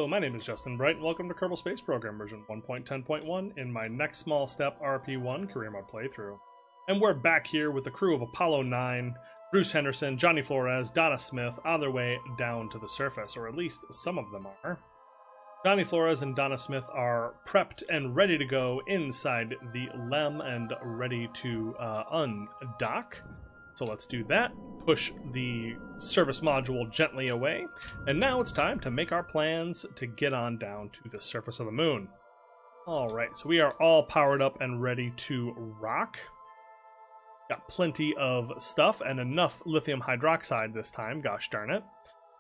Hello, my name is Justin Bright, and welcome to Kerbal Space Program version 1.10.1 in my next small step RP-1 career mode playthrough. And we're back here with the crew of Apollo 9, Bruce Henderson, Johnny Flores, Donna Smith, on their way down to the surface, or at least some of them are. Johnny Flores and Donna Smith are prepped and ready to go inside the LEM and ready to undock. So let's do that, push the service module gently away, and now it's time to make our plans to get on down to the surface of the moon. Alright, so we are all powered up and ready to rock. Got plenty of stuff and enough lithium hydroxide this time, gosh darn it.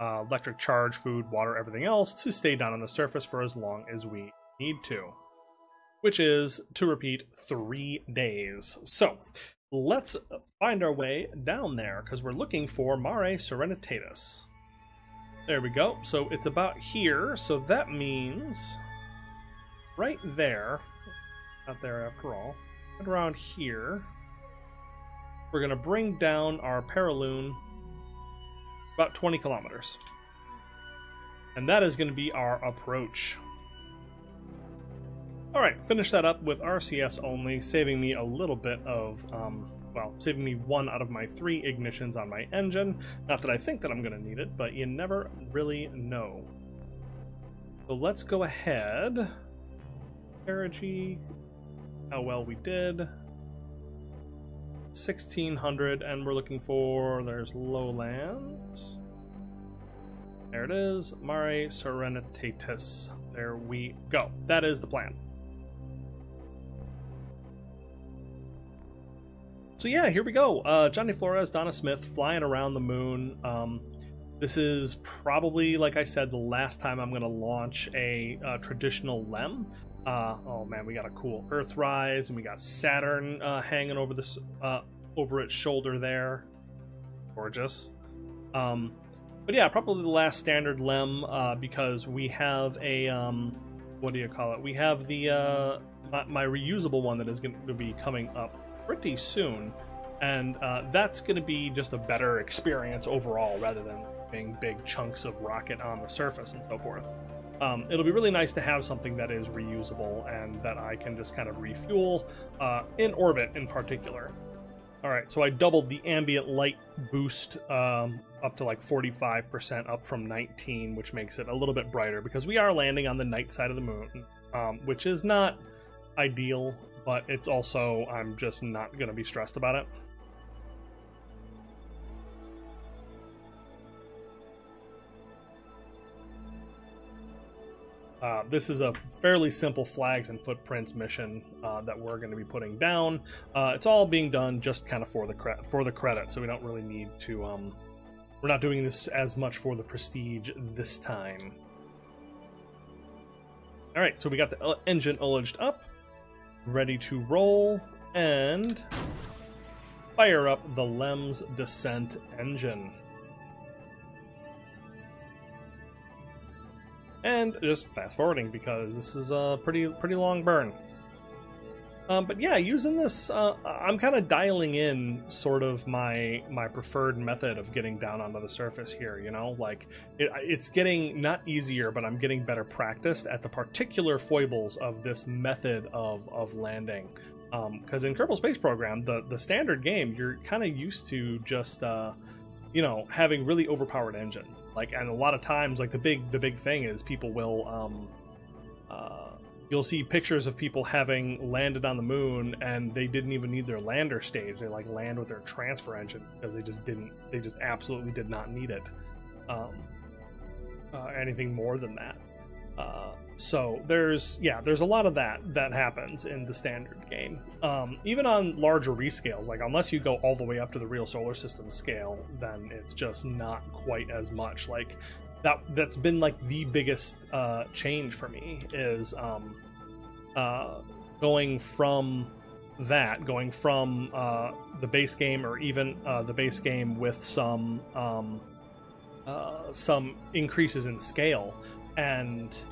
Electric charge, food, water, everything else to stay down on the surface for as long as we need to. Which is, to repeat, 3 days. So, let's find our way down there, because we're looking for Mare Serenitatis. There we go. So it's about here, so that means right there, not there after all, right around here, we're going to bring down our Paraloon about 20 kilometers. And that is going to be our approach. Alright, finish that up with RCS only, saving me a little bit of, well, saving me 1 out of my 3 ignitions on my engine. Not that I think that I'm going to need it, but you never really know. So let's go ahead. Perigee, how well we did. 1600, and we're looking for, there's lowland. There it is, Mare Serenitatis. There we go. That is the plan. So yeah, here we go. Johnny Flores, Donna Smith flying around the moon. This is probably, like I said, the last time I'm going to launch a traditional LEM. Oh man, we got a cool Earthrise, and we got Saturn hanging over this over its shoulder there. Gorgeous. But yeah, probably the last standard LEM because we have a what do you call it? We have the my reusable one that is going to be coming up pretty soon, and that's going to be just a better experience overall rather than being big chunks of rocket on the surface and so forth. It'll be really nice to have something that is reusable and that I can just kind of refuel in orbit in particular. Alright, so I doubled the ambient light boost up to like 45% up from 19, which makes it a little bit brighter because we are landing on the night side of the moon, which is not ideal, but it's also, I'm just not going to be stressed about it. This is a fairly simple flags and footprints mission that we're going to be putting down. It's all being done just kind of for the credit, so we don't really need to. We're not doing this as much for the prestige this time. All right, so we got the engine ullaged up, ready to roll, and fire up the LEM's descent engine. And just fast forwarding because this is a pretty long burn. But yeah, using this, I'm kind of dialing in sort of my preferred method of getting down onto the surface here, you know? Like, it's getting not easier, but I'm getting better practiced at the particular foibles of this method of landing. Because in Kerbal Space Program, the standard game, you're kind of used to just, you know, having really overpowered engines. Like, and a lot of times, like, the big thing is people will, you'll see pictures of people having landed on the moon and they didn't even need their lander stage. They like land with their transfer engine because they just absolutely did not need it. Anything more than that. So there's a lot of that happens in the standard game. Even on larger rescales, like unless you go all the way up to the real solar system scale, then it's just not quite as much. Like that's been like the biggest change for me is going from the base game, or even the base game with some increases in scale, and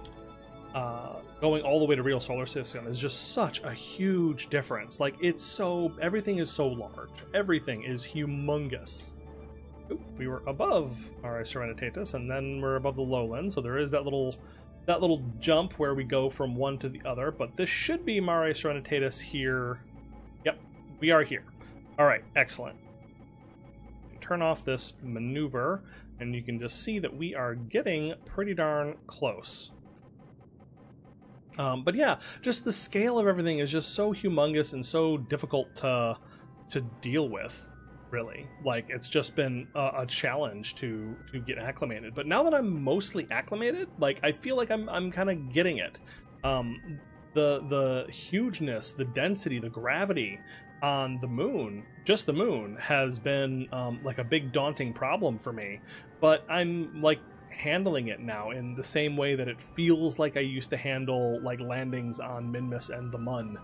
going all the way to real solar system is just such a huge difference. Like, everything is so large, everything is humongous. Oop, we were above our Serenitatis, and then we're above the lowland, so there is that little that little jump where we go from one to the other, but this should be Mare Serenitatis here. Yep, we are here. All right, excellent. Turn off this maneuver, and you can just see that we are getting pretty darn close. But yeah, just the scale of everything is just so humongous and so difficult to deal with, really. Like, it's just been a challenge to get acclimated. But now that I'm mostly acclimated, like, I feel like I'm kind of getting it. The hugeness, the density, the gravity on the moon, just the moon, has been like a big daunting problem for me. But I'm like handling it now in the same way that it feels like I used to handle like landings on Minmus and the Mun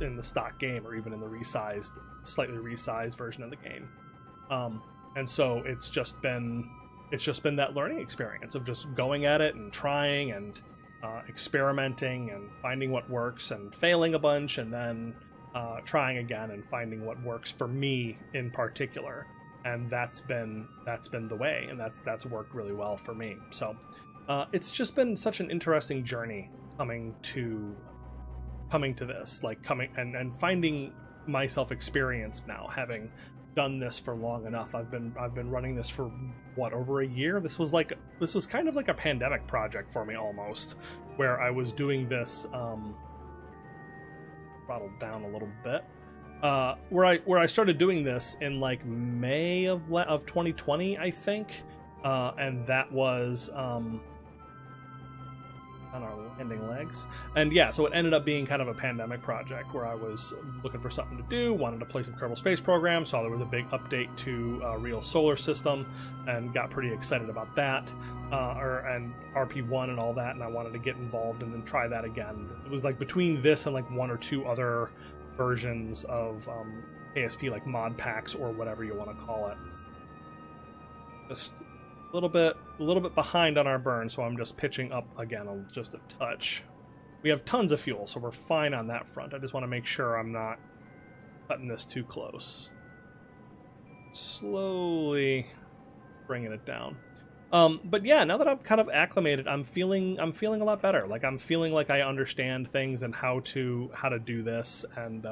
in the stock game, or even in the slightly resized version of the game. And so it's just been that learning experience of just going at it and trying and experimenting and finding what works and failing a bunch, and then trying again and finding what works for me in particular. And that's been the way, and that's worked really well for me. So it's just been such an interesting journey coming to this, like and finding myself experienced now, having done this for long enough. I've been running this for what, over a year. This was kind of like a pandemic project for me almost, where I was doing this throttled down a little bit. Where I started doing this in like May of 2020, I think, and that was on our landing legs. And yeah, so it ended up being kind of a pandemic project where I was looking for something to do, wanted to play some Kerbal Space Program, saw there was a big update to Real Solar System, and got pretty excited about that, and RP-1 and all that, and I wanted to get involved and then try that again. It was like between this and like one or two other versions of KSP, like mod packs or whatever you want to call it. Just a little bit behind on our burn, so I'm just pitching up again just a touch. We have tons of fuel, so we're fine on that front. I just want to make sure I'm not cutting this too close. Slowly bringing it down. But yeah, now that I'm kind of acclimated, I'm feeling a lot better. Like, I'm feeling like I understand things and how to do this, and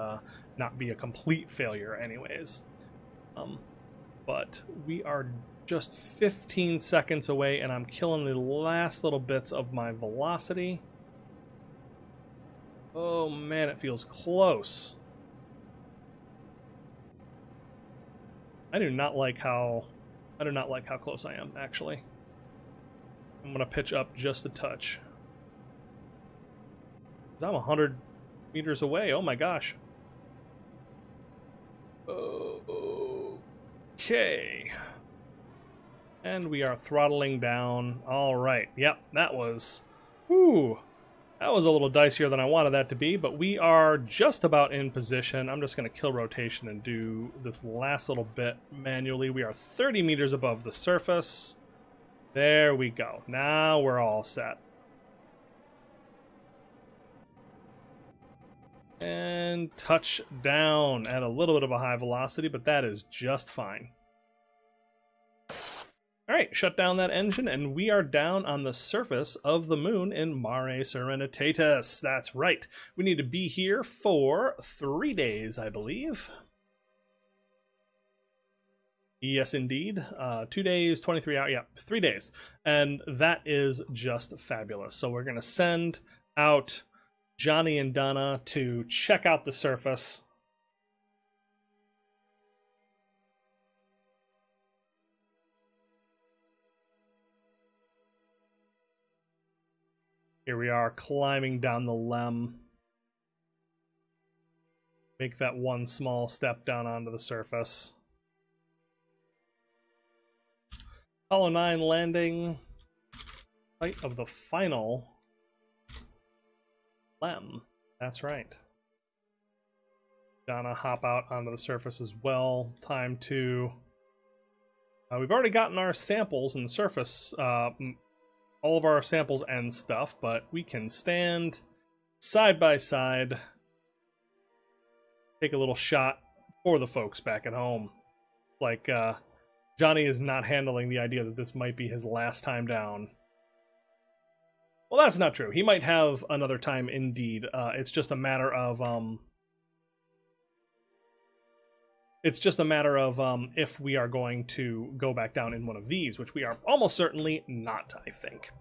not be a complete failure anyways. But we are just 15 seconds away, and I'm killing the last little bits of my velocity. Oh man, it feels close. I do not like how close I am, actually. I'm gonna pitch up just a touch. 'Cause I'm 100 meters away. Oh my gosh. Okay. And we are throttling down. All right. Yep, that was... Whew. That was a little dicier than I wanted that to be, but we are just about in position. I'm just going to kill rotation and do this last little bit manually. We are 30 meters above the surface. There we go. Now we're all set. And touch down at a little bit of a high velocity, but that is just fine. All right, shut down that engine, and we are down on the surface of the moon in Mare Serenitatis. That's right. We need to be here for 3 days, I believe. Yes, indeed. 2 days, 23 hours. Yeah, 3 days. And that is just fabulous. So we're going to send out Johnny and Donna to check out the surface. Here we are climbing down the LEM. Make that one small step down onto the surface. Apollo 9 landing. Site of the final LEM. That's right. Gonna hop out onto the surface as well. Time to... we've already gotten our samples in the surface, all of our samples and stuff, but we can stand side by side, take a little shot for the folks back at home. Like, Johnny is not handling the idea that this might be his last time down. Well, that's not true. He might have another time indeed. It's just a matter of if we are going to go back down in one of these, which we are almost certainly not, I think.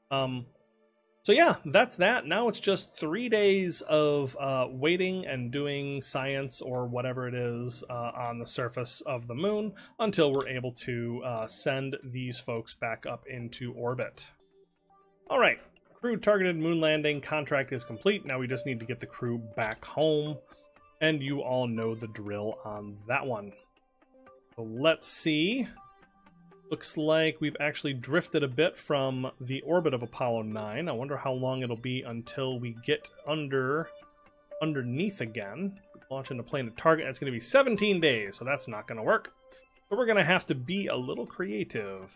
So yeah, that's that. Now it's just 3 days of waiting and doing science or whatever it is on the surface of the moon until we're able to send these folks back up into orbit. All right, crew targeted moon landing contract is complete. Now we just need to get the crew back home, and you all know the drill on that one. So let's see. Looks like we've actually drifted a bit from the orbit of Apollo 9. I wonder how long it'll be until we get underneath again. Launching the plane to target, that's going to be 17 days, so that's not going to work. So we're going to have to be a little creative.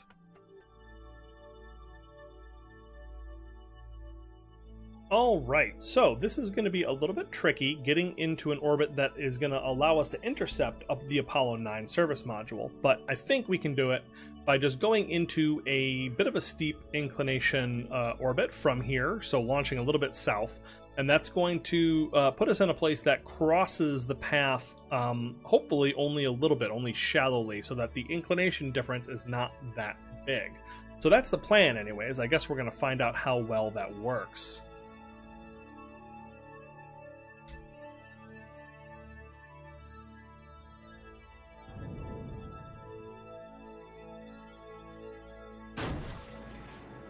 Alright, so this is going to be a little bit tricky, getting into an orbit that is going to allow us to intercept up the Apollo 9 service module, but I think we can do it by just going into a bit of a steep inclination orbit from here, so launching a little bit south, and that's going to put us in a place that crosses the path, hopefully only a little bit, only shallowly, so that the inclination difference is not that big. So that's the plan anyways. I guess we're going to find out how well that works.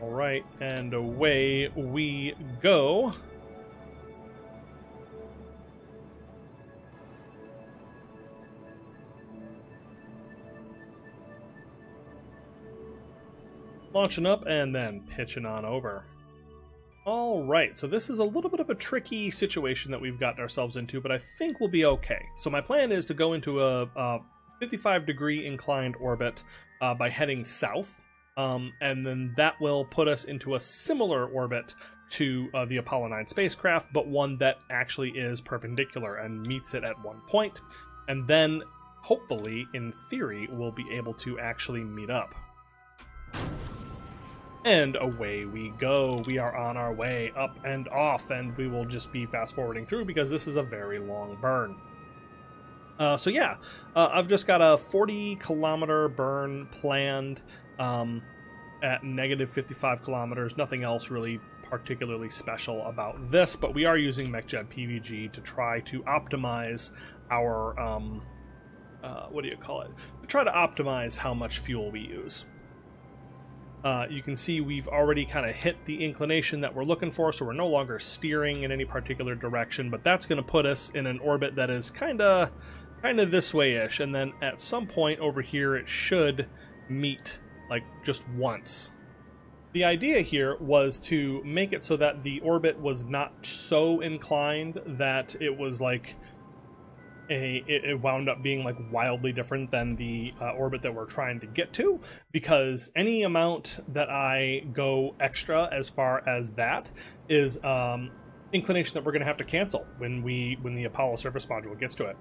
All right, and away we go. Launching up and then pitching on over. All right, so this is a little bit of a tricky situation that we've gotten ourselves into, but I think we'll be okay. So my plan is to go into a 55-degree inclined orbit by heading south. And then that will put us into a similar orbit to the Apollo 9 spacecraft, but one that actually is perpendicular and meets it at one point. And then, hopefully, in theory, we'll be able to actually meet up. And away we go. We are on our way up and off, and we will just be fast-forwarding through because this is a very long burn. So yeah, I've just got a 40-kilometer burn planned at negative 55 kilometers. Nothing else really particularly special about this, but we are using MacLeod PVG to try to optimize our, what do you call it? To try to optimize how much fuel we use. You can see we've already kind of hit the inclination that we're looking for, so we're no longer steering in any particular direction, but that's going to put us in an orbit that is kind of this way-ish, and then at some point over here it should meet like just once. The idea here was to make it so that the orbit was not so inclined that it was like it wound up being like wildly different than the orbit that we're trying to get to, because any amount that I go extra as far as that is inclination that we're going to have to cancel when the Apollo surface module gets to it.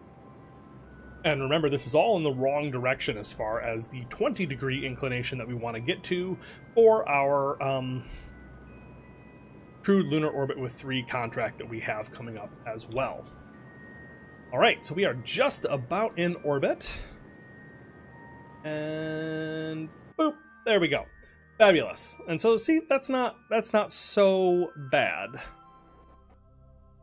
And remember, this is all in the wrong direction as far as the 20-degree inclination that we want to get to for our crewed lunar orbit with 3 contract that we have coming up as well. All right, so we are just about in orbit. And boop, there we go. Fabulous. And so see, that's not so bad.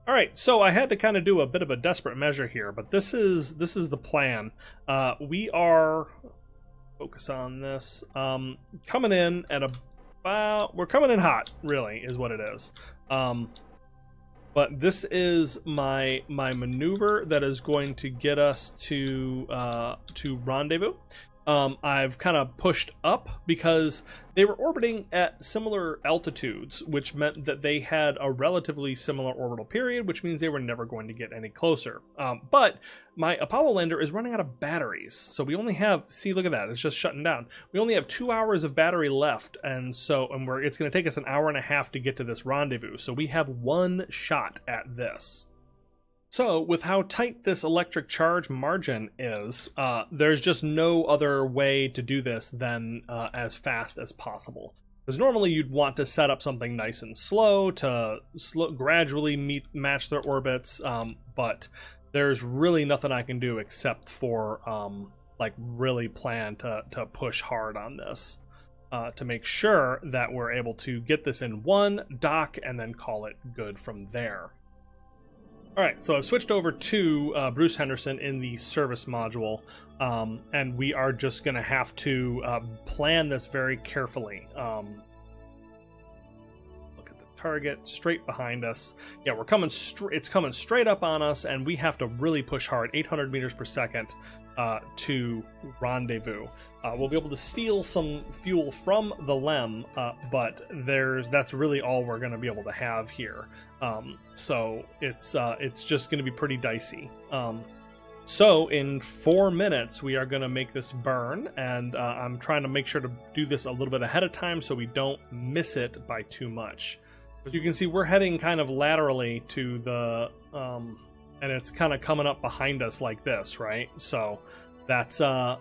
All right, so I had to kind of do a bit of a desperate measure here, but this is the plan. We are, focus on this, coming in at about, we're coming in hot, really, is what it is. But this is my maneuver that is going to get us to rendezvous. I've kind of pushed up because they were orbiting at similar altitudes, which meant that they had a relatively similar orbital period, which means they were never going to get any closer. But my Apollo lander is running out of batteries, so we only have, see, look at that, it's just shutting down. We only have 2 hours of battery left, and it's going to take us an hour and a half to get to this rendezvous, so we have 1 shot at this. So, with how tight this electric charge margin is, there's just no other way to do this than as fast as possible. Because normally you'd want to set up something nice and slow to gradually match their orbits, but there's really nothing I can do except for like really plan to push hard on this to make sure that we're able to get this in one, dock, and then call it good from there. All right, so I've switched over to Bruce Henderson in the service module, and we are just going to have to plan this very carefully. Look at the target straight behind us. Yeah, we're coming. It's coming straight up on us, and we have to really push hard, 800 meters per second, to rendezvous. We'll be able to steal some fuel from the LEM, but that's really all we're going to be able to have here. So it's just going to be pretty dicey. So in 4 minutes, we are going to make this burn, and I'm trying to make sure to do this a little bit ahead of time so we don't miss it by too much. As you can see, we're heading kind of laterally to the, and it's kind of coming up behind us like this, right? So that's, yep,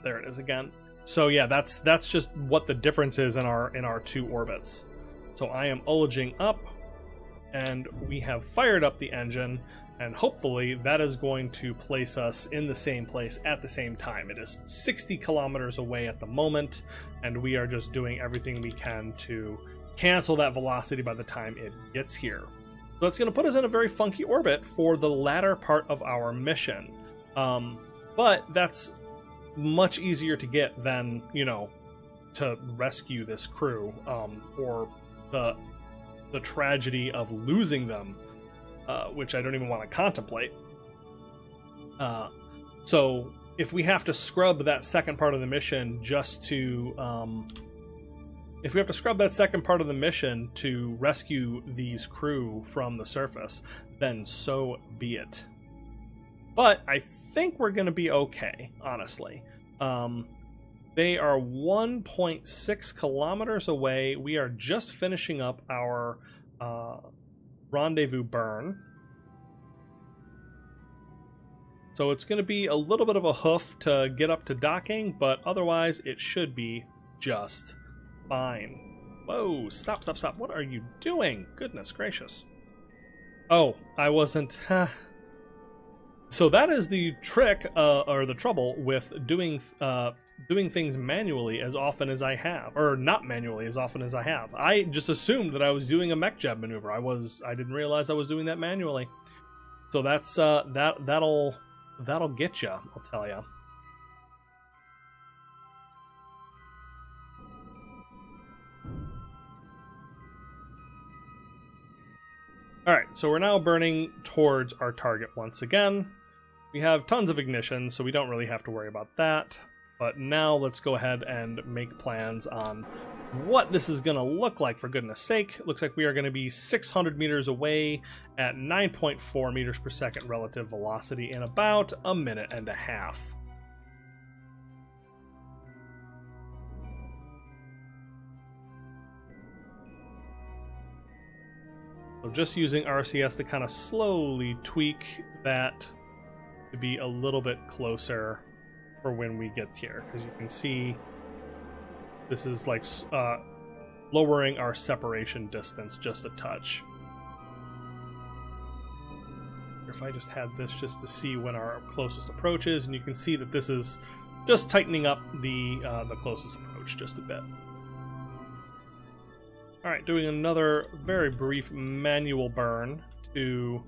there it is again. So yeah, that's just what the difference is in our two orbits. So I am ullaging up, and we have fired up the engine, and hopefully that is going to place us in the same place at the same time. It is 60 kilometers away at the moment, and we are just doing everything we can to cancel that velocity by the time it gets here. So it's going to put us in a very funky orbit for the latter part of our mission. But that's much easier to get than, you know, to rescue this crew, or the tragedy of losing them, which I don't even want to contemplate. So if we have to scrub that second part of the mission just to, if we have to scrub that second part of the mission to rescue these crew from the surface, then so be it. But I think we're going to be okay, honestly. They are 1.6 kilometers away. We are just finishing up our rendezvous burn. So it's going to be a little bit of a hoof to get up to docking, but otherwise it should be just fine. Whoa, stop, stop, stop. What are you doing? Goodness gracious. Oh, I wasn't... So that is the trick, or the trouble with doing things manually as often as I have, or not manually as often as I have. I just assumed that I was doing a mech jab maneuver. I didn't realize I was doing that manually. So that's that'll get you, I'll tell you. All right, so we're now burning towards our target once again. We have tons of ignition, so we don't really have to worry about that. But now let's go ahead and make plans on what this is going to look like, for goodness sake. Looks like we are going to be 600 meters away at 9.4 meters per second relative velocity in about a minute and a half. So just using RCS to kind of slowly tweak that to be a little bit closer for when we get here, because you can see this is like lowering our separation distance just a touch. If I just had this just to see when our closest approach is, and you can see that this is just tightening up the closest approach just a bit. All right, doing another very brief manual burn to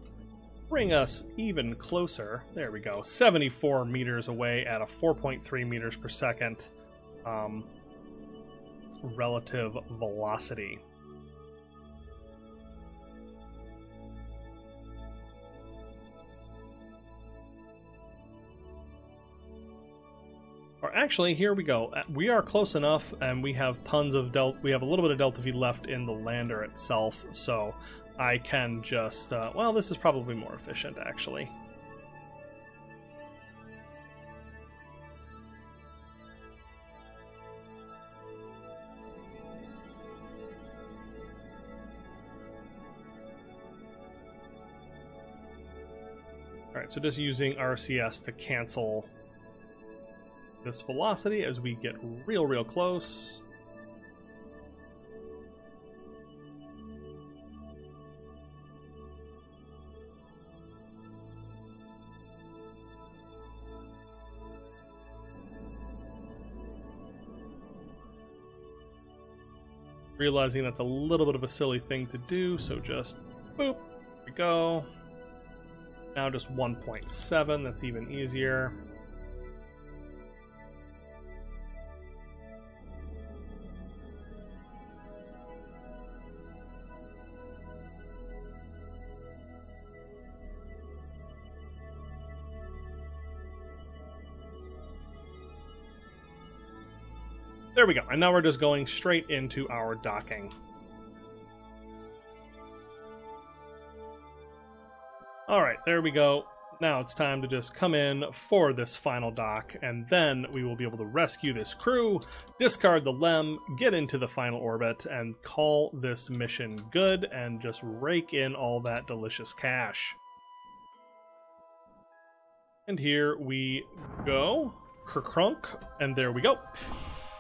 bring us even closer. There we go, 74 meters away at a 4.3 meters per second relative velocity. Or actually, here we go. We are close enough, and we have tons of we have a little bit of delta V left in the lander itself, so I can just, well, this is probably more efficient, actually. All right, so just using RCS to cancel this velocity as we get real close. Realizing that's a little bit of a silly thing to do, so just boop, there we go. Now just 1.7, that's even easier. There we go, and now we're just going straight into our docking. Alright, there we go. Now it's time to just come in for this final dock, and then we will be able to rescue this crew, discard the LEM, get into the final orbit, and call this mission good, and just rake in all that delicious cash. And here we go. Kerkrunk, and there we go.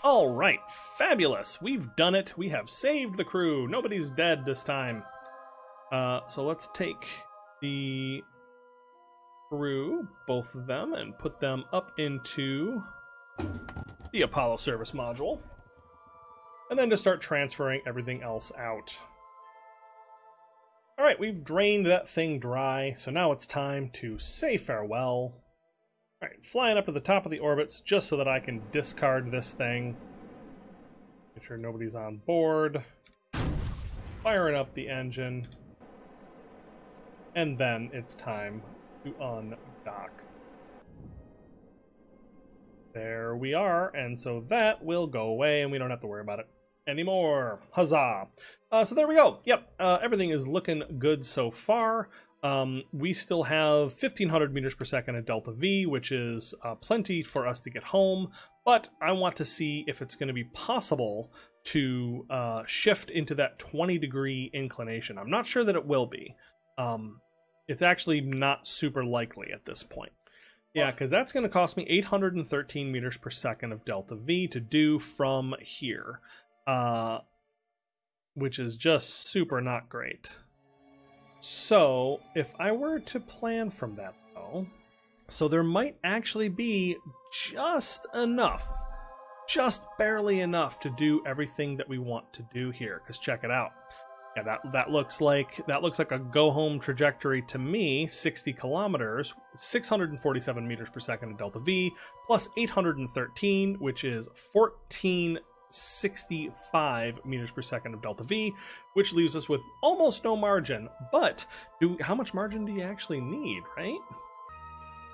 All right, fabulous. We've done it. We have saved the crew. Nobody's dead this time. So let's take the crew, both of them, and put them up into the Apollo service module. And then just start transferring everything else out. All right, we've drained that thing dry, so now it's time to say farewell. Alright, flying up to the top of the orbits just so that I can discard this thing. Make sure nobody's on board. Firing up the engine. And then it's time to undock. There we are, and so that will go away and we don't have to worry about it anymore. Huzzah! So there we go. Yep, everything is looking good so far. We still have 1500 meters per second at Delta V, which is plenty for us to get home, but I want to see if it's going to be possible to shift into that 20-degree inclination. I'm not sure that it will be. It's actually not super likely at this point. Yeah, because that's going to cost me 813 meters per second of Delta V to do from here, which is just super not great. So, if I were to plan from that, though, so there might actually be just enough, just barely enough to do everything that we want to do here. Because check it out. Yeah, that looks like a go-home trajectory to me. 60 kilometers, 647 meters per second at Delta V, plus 813, which is 1465 meters per second of Delta V, which leaves us with almost no margin. But how much margin do you actually need, right?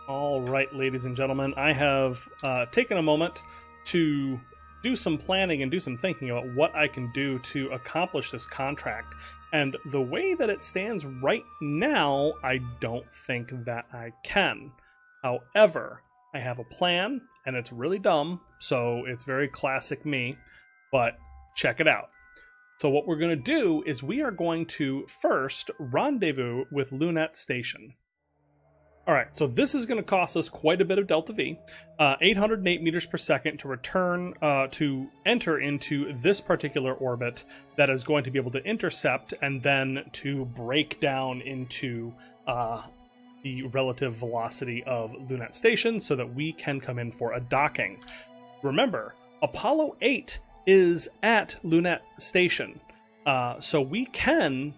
All right, ladies and gentlemen, I have taken a moment to do some planning and do some thinking about what I can do to accomplish this contract. And the way that it stands right now, I don't think that I can. However, I have a plan, and it's really dumb, so it's very classic me, but check it out. So what we're going to do is we are going to first rendezvous with Lunette Station. Alright, so this is going to cost us quite a bit of Delta V, 808 meters per second to return, to enter into this particular orbit that is going to be able to intercept and then to break down into the relative velocity of Lunette Station so that we can come in for a docking. Remember, Apollo 8 is at Lunette Station, so we can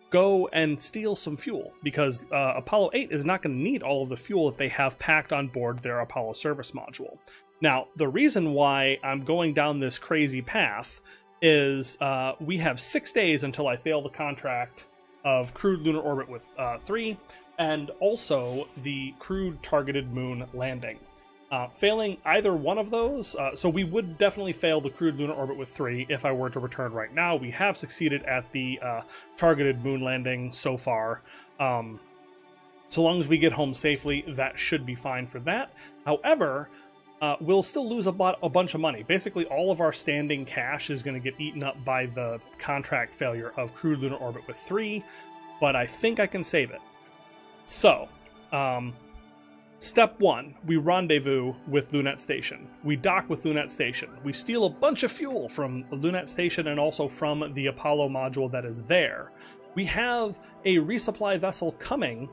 go and steal some fuel, because Apollo 8 is not going to need all of the fuel that they have packed on board their Apollo service module. Now, the reason why I'm going down this crazy path is we have 6 days until I fail the contract of crewed lunar orbit with 3, and also the crewed targeted moon landing. Failing either one of those, so we would definitely fail the crewed lunar orbit with 3 if I were to return right now. We have succeeded at the targeted moon landing so far. So long as we get home safely, that should be fine for that. However, we'll still lose a bunch of money. Basically, all of our standing cash is going to get eaten up by the contract failure of crewed lunar orbit with 3, but I think I can save it. So, Step 1, we rendezvous with Lunette Station. We dock with Lunette Station. We steal a bunch of fuel from Lunette Station and also from the Apollo module that is there. We have a resupply vessel coming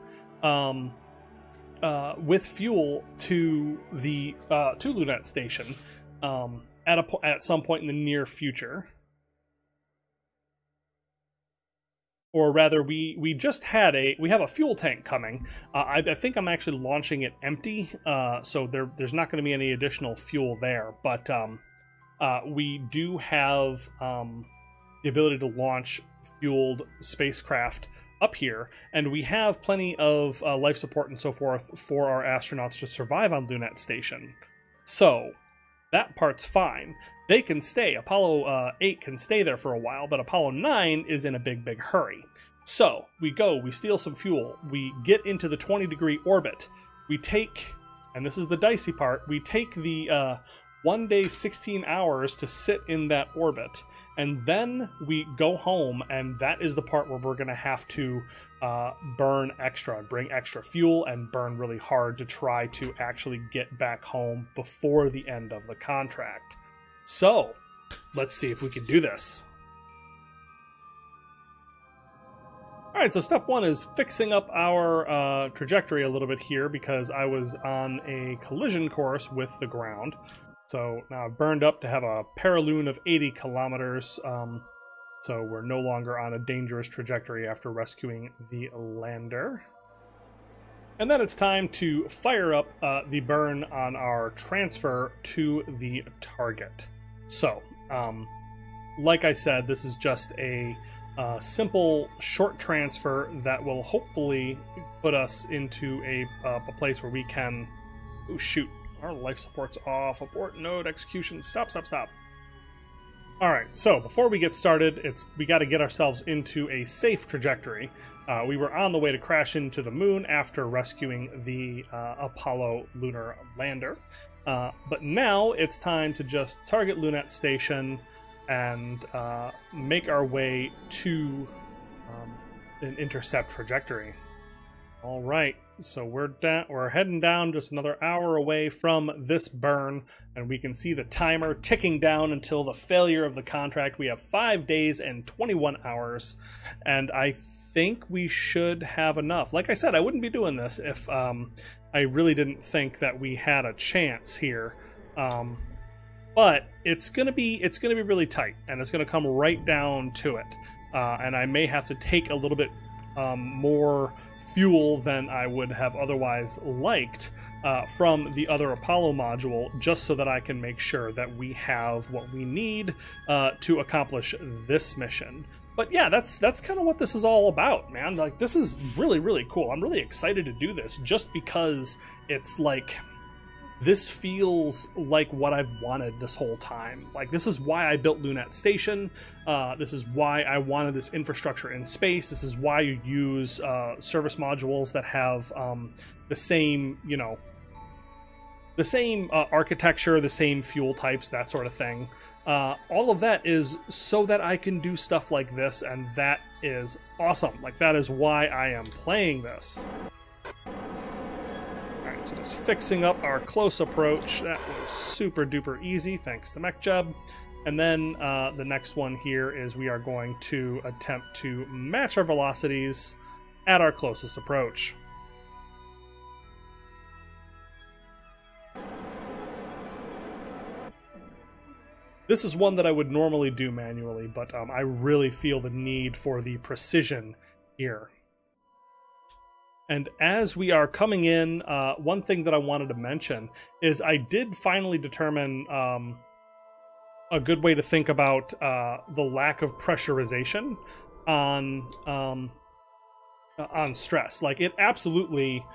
with fuel to the to Lunette Station at some point in the near future. or rather, we just had we have a fuel tank coming. I think I'm actually launching it empty, so there's not going to be any additional fuel there. But we do have the ability to launch fueled spacecraft up here, and we have plenty of life support and so forth for our astronauts to survive on Lunat Station. So that part's fine. They can stay. Apollo 8 can stay there for a while, but Apollo 9 is in a big hurry. So we steal some fuel, we get into the 20-degree orbit, we take, and this is the dicey part, we take the 1 day, 16 hours to sit in that orbit, and then we go home, and that is the part where we're going to have to burn extra, bring extra fuel, and burn really hard to try to actually get back home before the end of the contract. So, let's see if we can do this. Alright, so step one is fixing up our trajectory a little bit here, because I was on a collision course with the ground. So now I've burned up to have a paraloon of 80 kilometers, so we're no longer on a dangerous trajectory after rescuing the lander. And then it's time to fire up the burn on our transfer to the target. So, like I said, this is just a simple short transfer that will hopefully put us into a place where we can... Oh, shoot. Our life support's off. Abort node execution. Stop. Alright, so before we get started, we got to get ourselves into a safe trajectory. We were on the way to crash into the moon after rescuing the Apollo lunar lander. But now it's time to just target Lunat Station and make our way to an intercept trajectory. Alright, so we're heading down just another hour away from this burn, and we can see the timer ticking down until the failure of the contract. We have 5 days and 21 hours, and I think we should have enough. Like I said, I wouldn't be doing this if I really didn't think that we had a chance here. But it's gonna be really tight, and it's gonna come right down to it. And I may have to take a little bit more fuel than I would have otherwise liked from the other Apollo module, just so that I can make sure that we have what we need to accomplish this mission. But yeah, that's kind of what this is all about, man. Like, this is really cool. I'm really excited to do this just because it's like, this feels like what I've wanted this whole time. Like, this is why I built Lunat Station. This is why I wanted this infrastructure in space. This is why you use service modules that have the same, you know, the same architecture, the same fuel types, that sort of thing. All of that is so that I can do stuff like this, and that is awesome. Like, that is why I am playing this. So just fixing up our close approach. That was super duper easy, thanks to MacLeod. And then the next one here is we are going to attempt to match our velocities at our closest approach. This is one that I would normally do manually, but I really feel the need for the precision here. And as we are coming in, one thing that I wanted to mention is I did finally determine a good way to think about the lack of pressurization on stress. Like, it absolutely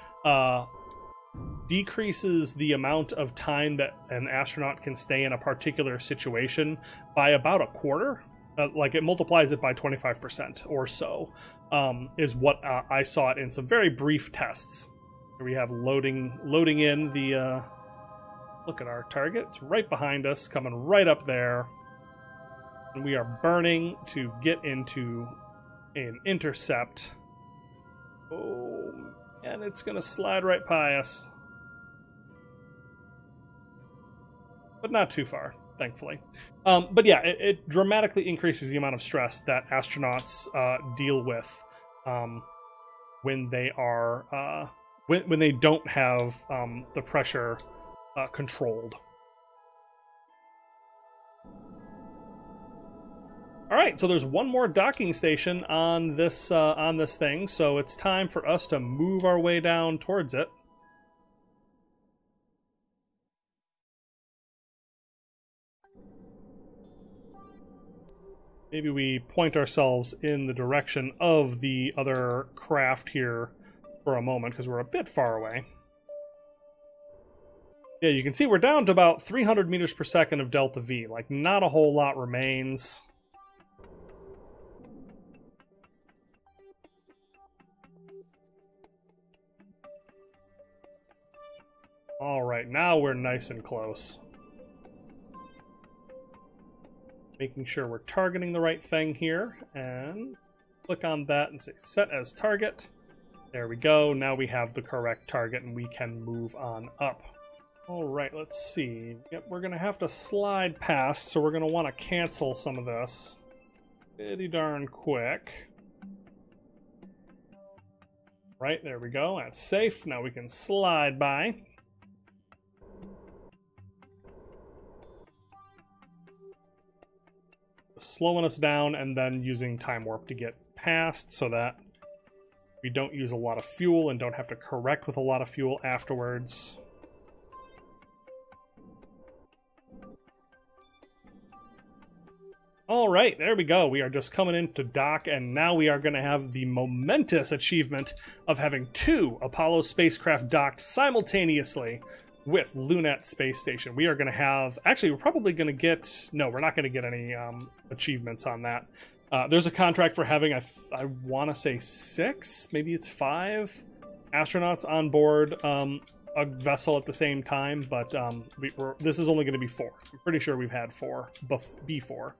decreases the amount of time that an astronaut can stay in a particular situation by about a quarter. Like, it multiplies it by 25% or so, is what I saw it in some very brief tests. Here we have loading in the, look at our target. It's right behind us, coming right up there. And we are burning to get into an intercept. Oh, and it's going to slide right by us. But not too far, thankfully. But yeah, it dramatically increases the amount of stress that astronauts deal with when they are when they don't have the pressure controlled. All right, so there's one more docking station on this thing, so it's time for us to move our way down towards it. Maybe we point ourselves in the direction of the other craft here for a moment, because we're a bit far away. Yeah, you can see we're down to about 300 meters per second of delta V. Like, not a whole lot remains. All right, now we're nice and close. Making sure we're targeting the right thing here, and click on that and say set as target. There we go. Now we have the correct target and we can move on up. All right, let's see. Yep, we're gonna have to slide past, so we're gonna want to cancel some of this pretty darn quick. Right, there we go. That's safe. Now we can slide by. Slowing us down and then using time warp to get past so that we don't use a lot of fuel and don't have to correct with a lot of fuel afterwards. All right, there we go. We are just coming into dock, and now we are going to have the momentous achievement of having 2 Apollo spacecraft docked simultaneously with Lunat Space Station. We are going to have... Actually, we're probably going to get... No, we're not going to get any achievements on that. There's a contract for having, I want to say 6, maybe it's 5 astronauts on board a vessel at the same time, but this is only going to be 4. I'm pretty sure we've had 4 before.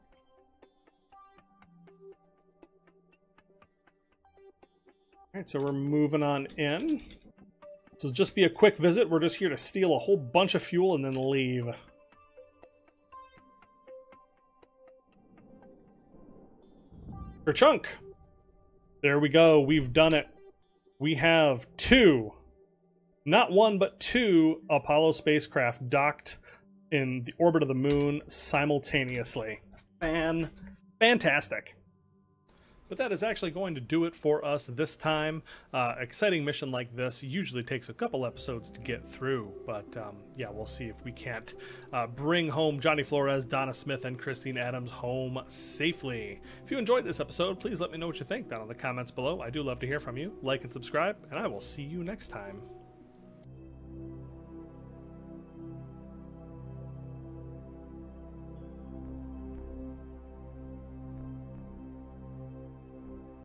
Alright, so we're moving on in. So just be a quick visit. We're just here to steal a whole bunch of fuel and then leave. Chunk. There we go. We've done it. We have 2, not 1, but 2 Apollo spacecraft docked in the orbit of the moon simultaneously. Fantastic. But that is actually going to do it for us this time. Exciting mission like this usually takes a couple episodes to get through, but yeah, we'll see if we can't bring home Johnny Flores, Donna Smith, and Christine Adams home safely. If you enjoyed this episode, please let me know what you think down in the comments below. I do love to hear from you. Like and subscribe, and I will see you next time.